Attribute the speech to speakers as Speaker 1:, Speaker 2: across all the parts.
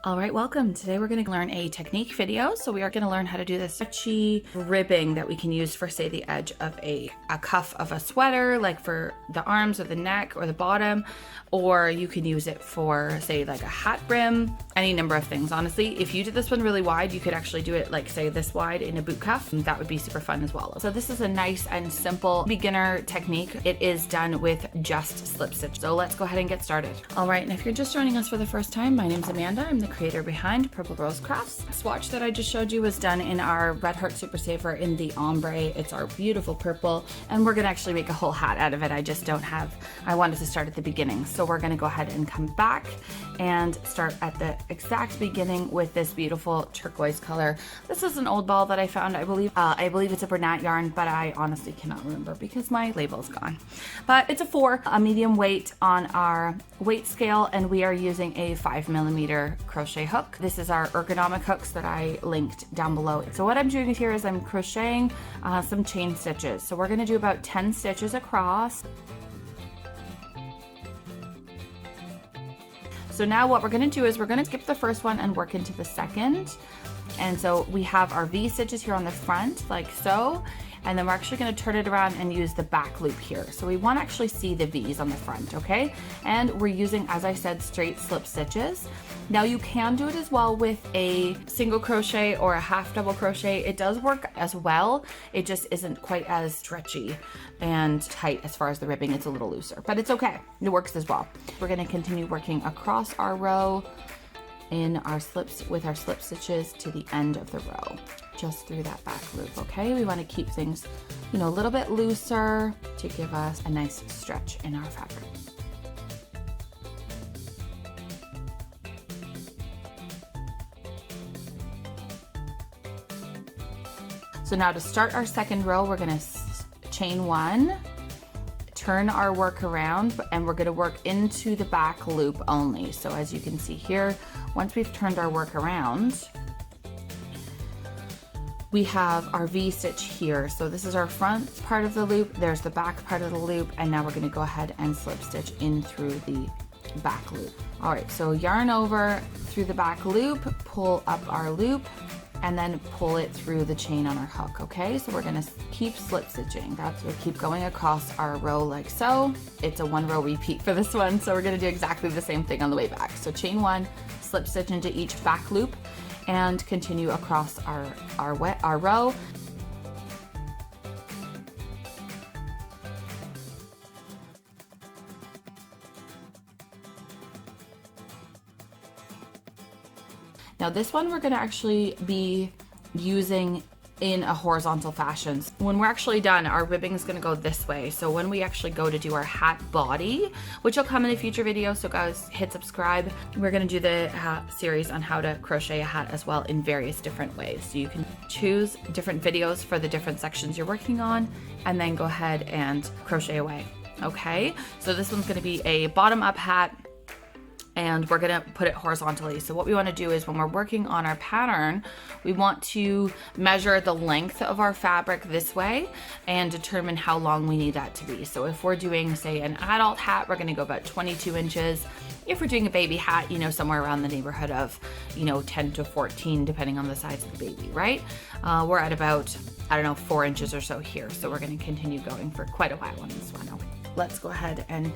Speaker 1: All right, welcome. Today we're going to learn a technique video. So we are going to learn how to do this stretchy ribbing that we can use for, say, the edge of a cuff of a sweater, like for the arms or the neck or the bottom, or you can use it for, say, like a hat brim, any number of things. Honestly, if you did this one really wide, you could actually do it like, say, this wide in a boot cuff. That would be super fun as well. So this is a nice and simple beginner technique. It is done with just slip stitch. So let's go ahead and get started. All right, and if you're just joining us for the first time, my name's Amanda. I'm the creator behind Purple Rose Crafts. The swatch that I just showed you was done in our Red Heart Super Saver in the ombre. It's our beautiful purple, and we're gonna actually make a whole hat out of it. I wanted to start at the beginning. So we're gonna go ahead and come back and start at the exact beginning with this beautiful turquoise color. This is an old ball that I found, I believe it's a Bernat yarn, but I honestly cannot remember because my label's gone. But it's a medium weight on our weight scale, and we are using a 5mm crochet hook. This is our ergonomic hooks that I linked down below. So what I'm doing here is I'm crocheting some chain stitches. So we're gonna do about 10 stitches across. So now what we're gonna do is we're gonna skip the first one and work into the second. And so we have our V stitches here on the front, like so. And then we're actually gonna turn it around and use the back loop here. So we wanna actually see the V's on the front, okay? And we're using, as I said, straight slip stitches. Now you can do it as well with a single crochet or a half double crochet. It does work as well. It just isn't quite as stretchy and tight as far as the ribbing. It's a little looser, but it's okay. It works as well. We're gonna continue working across our row in our slips with our slip stitches to the end of the row, just through that back loop, okay? We wanna keep things, a little bit looser to give us a nice stretch in our fabric. So now to start our second row, we're gonna chain one, turn our work around, and we're gonna work into the back loop only. So as you can see here, once we've turned our work around, we have our V stitch here. So this is our front part of the loop, there's the back part of the loop, and now we're gonna go ahead and slip stitch in through the back loop. All right, so yarn over through the back loop, pull up our loop, and then pull it through the chain on our hook, okay? So we're gonna keep slip stitching. We'll keep going across our row like so. It's a 1 row repeat for this one, so we're gonna do exactly the same thing on the way back. So chain one, slip stitch into each back loop, and continue across our row. Now this one we're gonna actually be using in a horizontal fashion. When we're actually done, our ribbing is gonna go this way. So when we actually go to do our hat body, which will come in a future video, so guys, hit subscribe. We're gonna do the series on how to crochet a hat as well in various different ways. So you can choose different videos for the different sections you're working on, and then go ahead and crochet away, okay? So this one's gonna be a bottom-up hat, and we're gonna put it horizontally. So what we wanna do is when we're working on our pattern, we want to measure the length of our fabric this way and determine how long we need that to be. So if we're doing, say, an adult hat, we're gonna go about 22 inches. If we're doing a baby hat, somewhere around the neighborhood of, 10 to 14, depending on the size of the baby, right? We're at about, 4 inches or so here. So we're gonna continue going for quite a while on this one. Okay. Let's go ahead and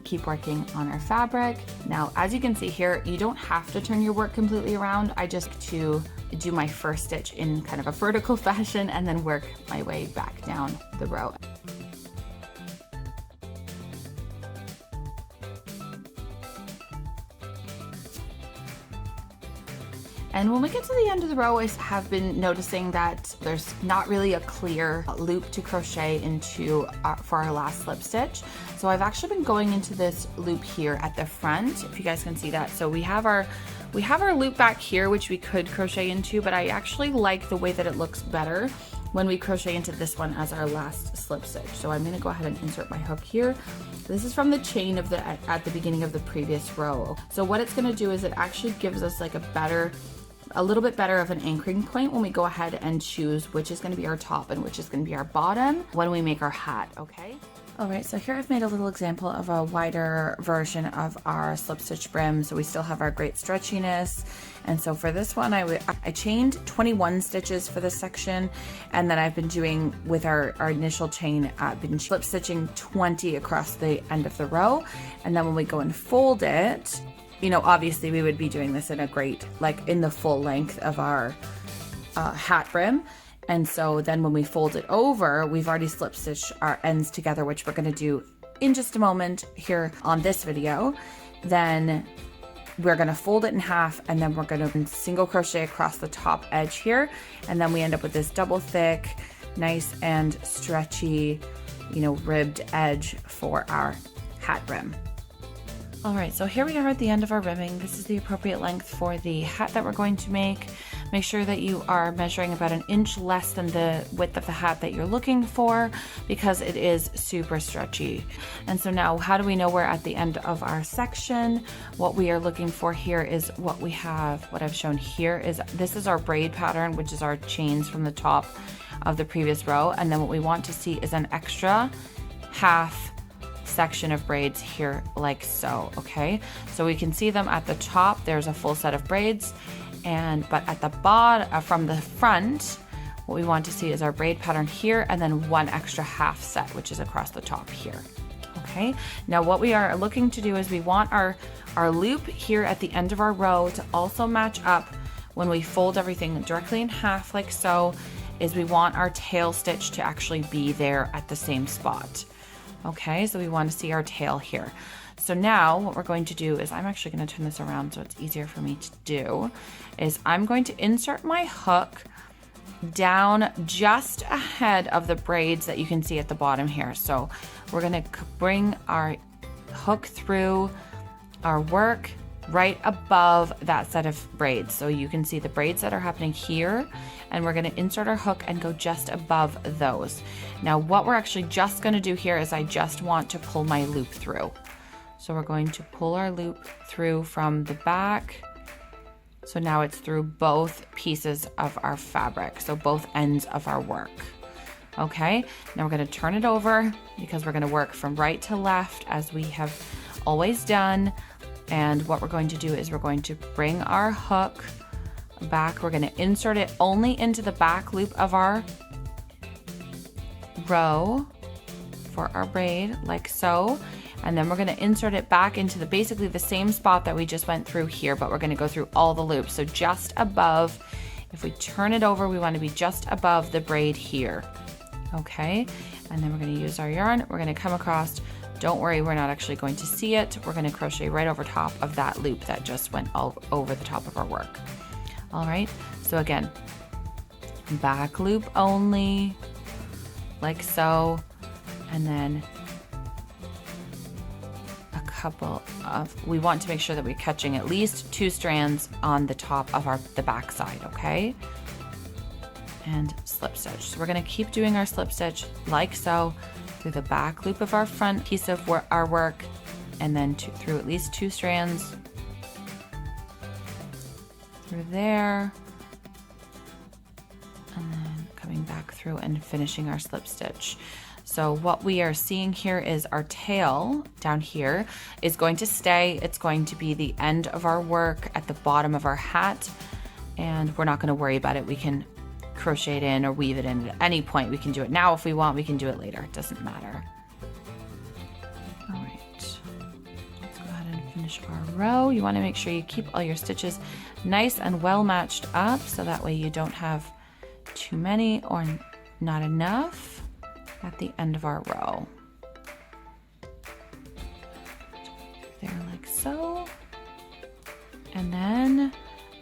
Speaker 1: keep working on our fabric. Now, as you can see here, you don't have to turn your work completely around. I just to do my first stitch in kind of a vertical fashion and then work my way back down the row. And when we get to the end of the row, I have been noticing that there's not really a clear loop to crochet into for our last slip stitch. So I've actually been going into this loop here at the front, if you guys can see that. So we have our loop back here, which we could crochet into, but I actually like the way that it looks better when we crochet into this one as our last slip stitch. So I'm gonna go ahead and insert my hook here. This is from the chain of at the beginning of the previous row. So what it's gonna do is it actually gives us like a little bit better of an anchoring point when we go ahead and choose which is gonna be our top and which is gonna be our bottom when we make our hat, okay? All right, so here I've made a little example of a wider version of our slip stitch brim. So we still have our great stretchiness. And so for this one, I chained 21 stitches for this section. And then I've been doing with our initial chain, I've been slip stitching 20 across the end of the row. And then when we go and fold it, you know, obviously we would be doing this in a great, like in the full length of our hat brim. And so then when we fold it over, we've already slip stitched our ends together, which we're going to do in just a moment here on this video. Then we're going to fold it in half, and then we're going to single crochet across the top edge here. And then we end up with this double thick, nice and stretchy, you know, ribbed edge for our hat brim. All right, so here we are at the end of our ribbing. This is the appropriate length for the hat that we're going to make. Make sure that you are measuring about an inch less than the width of the hat that you're looking for, because it is super stretchy. And so now, how do we know we're at the end of our section? What we are looking for here is what we have, what I've shown here is, this is our braid pattern, which is our chains from the top of the previous row. And then what we want to see is an extra half section of braids here, like so. Okay, so we can see them at the top. There's a full set of braids, but at the bottom, from the front, what we want to see is our braid pattern here, and then one extra half set, which is across the top here. Okay, now what we are looking to do is we want our loop here at the end of our row to also match up when we fold everything directly in half, like so, is we want our tail stitch to actually be there at the same spot. Okay, so we want to see our tail here. So now what we're going to do is, I'm actually going to turn this around so it's easier for me to do, is I'm going to insert my hook down just ahead of the braids that you can see at the bottom here. So we're going to bring our hook through our work right above that set of braids. So you can see the braids that are happening here, and we're going to insert our hook and go just above those. Now what we're actually just going to do here is I just want to pull my loop through. So we're going to pull our loop through from the back. So now it's through both pieces of our fabric, so both ends of our work. Okay, now we're going to turn it over, because we're going to work from right to left as we have always done. And what we're going to do is we're going to bring our hook back. We're going to insert it only into the back loop of our row for our braid, like so. And then we're going to insert it back into basically the same spot that we just went through here, but we're going to go through all the loops. So just above, if we turn it over, we want to be just above the braid here. Okay, and then we're going to use our yarn. We're going to come across. Don't worry, we're not actually going to see it. We're going to crochet right over top of that loop that just went all over the top of our work. All right, so again, back loop only, like so, and then we want to make sure that we're catching at least 2 strands on the top of the back side, okay? And slip stitch. So we're going to keep doing our slip stitch like so through the back loop of our front piece of our work, and then through at least 2 strands through there, and then coming back through and finishing our slip stitch. So what we are seeing here is our tail down here is going to stay. It's going to be the end of our work at the bottom of our hat, and we're not going to worry about it. We can crochet it in or weave it in at any point. We can do it now if we want. We can do it later. It doesn't matter. All right, let's go ahead and finish our row. You want to make sure you keep all your stitches nice and well matched up, so that way you don't have too many or not enough at the end of our row. There, like so. And then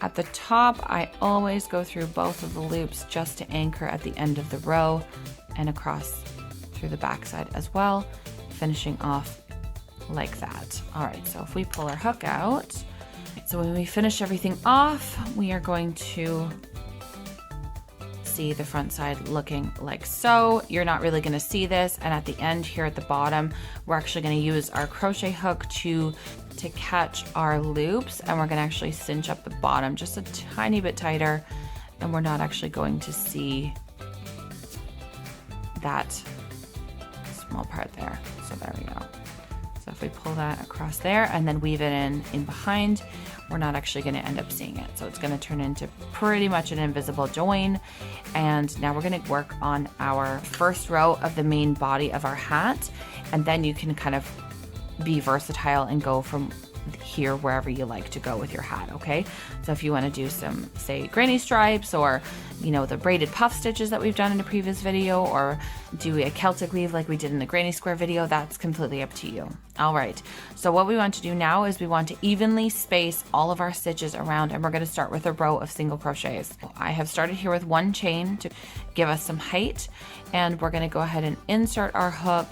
Speaker 1: at the top, I always go through both of the loops just to anchor at the end of the row, and across through the back side as well, finishing off like that. All right, so if we pull our hook out, so when we finish everything off, we are going to see the front side looking like so. You're not really going to see this, and at the end here at the bottom, we're actually going to use our crochet hook to catch our loops, and we're going to actually cinch up the bottom just a tiny bit tighter, and we're not actually going to see that small part there. So there we go. So if we pull that across there and then weave it in behind, we're not actually going to end up seeing it. So it's going to turn into pretty much an invisible join. And now we're going to work on our first row of the main body of our hat. And then you can kind of be versatile and go from here wherever you like to go with your hat, okay? So if you want to do some, say, granny stripes, or you know, the braided puff stitches that we've done in a previous video, or do a Celtic weave like we did in the granny square video, that's completely up to you. All right, so what we want to do now is we want to evenly space all of our stitches around, and we're going to start with a row of single crochets. I have started here with 1 chain to give us some height, and we're going to go ahead and insert our hook.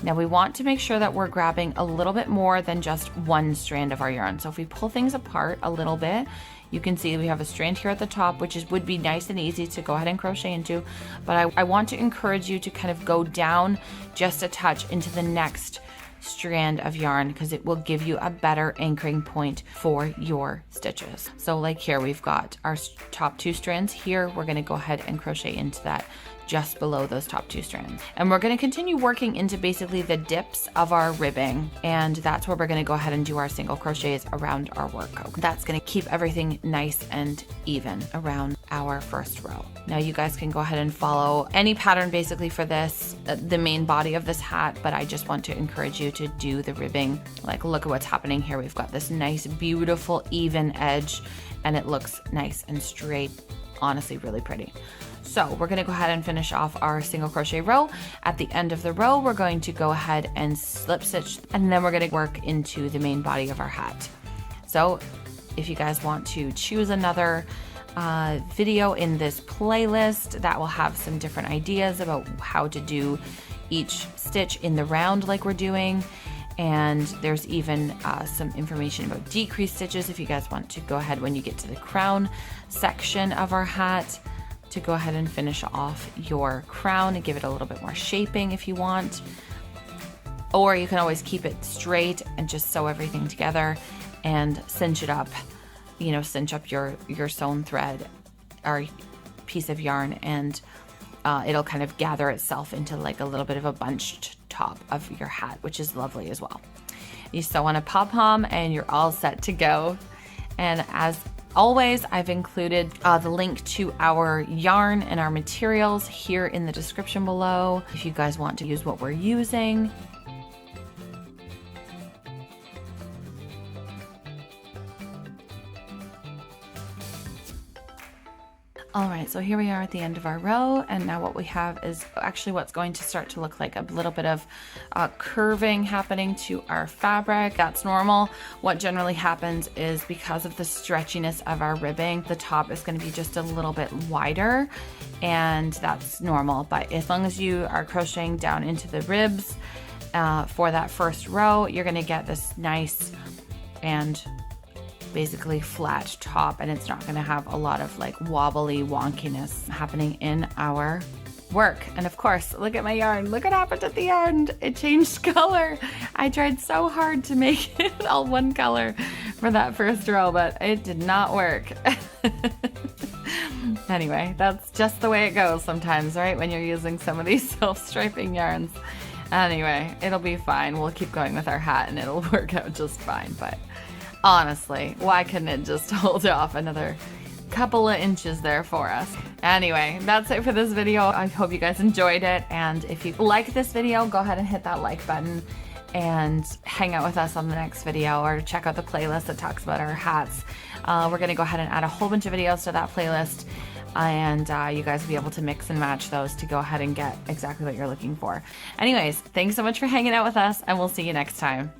Speaker 1: Now we want to make sure that we're grabbing a little bit more than just 1 strand of our yarn. So if we pull things apart a little bit, you can see we have a strand here at the top, which would be nice and easy to go ahead and crochet into. But I want to encourage you to kind of go down just a touch into the next strand of yarn, because it will give you a better anchoring point for your stitches. So like here, we've got our top 2 strands here. We're going to go ahead and crochet into that just below those top 2 strands. And we're going to continue working into basically the dips of our ribbing, and that's where we're going to go ahead and do our single crochets around our work. That's going to keep everything nice and even around our first row. Now you guys can go ahead and follow any pattern basically for this, the main body of this hat, but I just want to encourage you to do the ribbing. Like, look at what's happening here. We've got this nice, beautiful, even edge, and it looks nice and straight. Honestly, really pretty. So we're going to go ahead and finish off our single crochet row. At the end of the row, we're going to go ahead and slip stitch, and then we're going to work into the main body of our hat. So if you guys want to choose another video in this playlist that will have some different ideas about how to do each stitch in the round like we're doing, and there's even some information about decreased stitches if you guys want to go ahead when you get to the crown section of our hat to go ahead and finish off your crown and give it a little bit more shaping if you want. Or you can always keep it straight and just sew everything together and cinch it up, you know, cinch up your sewn thread or piece of yarn, and it'll kind of gather itself into like a little bit of a bunched top of your hat, which is lovely as well. You sew on a pom-pom and you're all set to go. And as always, I've included the link to our yarn and our materials here in the description below if you guys want to use what we're using. All right, so here we are at the end of our row, and now what we have is actually what's going to start to look like a little bit of curving happening to our fabric. That's normal. What generally happens is because of the stretchiness of our ribbing, the top is going to be just a little bit wider, and that's normal. But as long as you are crocheting down into the ribs for that first row, you're going to get this nice and basically flat top, and it's not going to have a lot of like wobbly wonkiness happening in our work. And of course, look at my yarn. Look what happened at the end. It changed color. I tried so hard to make it all one color for that first row, but it did not work. Anyway, that's just the way it goes sometimes, right? When you're using some of these self-striping yarns. Anyway, it'll be fine. We'll keep going with our hat and it'll work out just fine. But honestly, why couldn't it just hold off another couple of inches there for us? Anyway, that's it for this video. I hope you guys enjoyed it, and if you like this video, go ahead and hit that like button and hang out with us on the next video, or check out the playlist that talks about our hats. We're going to go ahead and add a whole bunch of videos to that playlist, and you guys will be able to mix and match those to go ahead and get exactly what you're looking for. Anyways, thanks so much for hanging out with us, and we'll see you next time.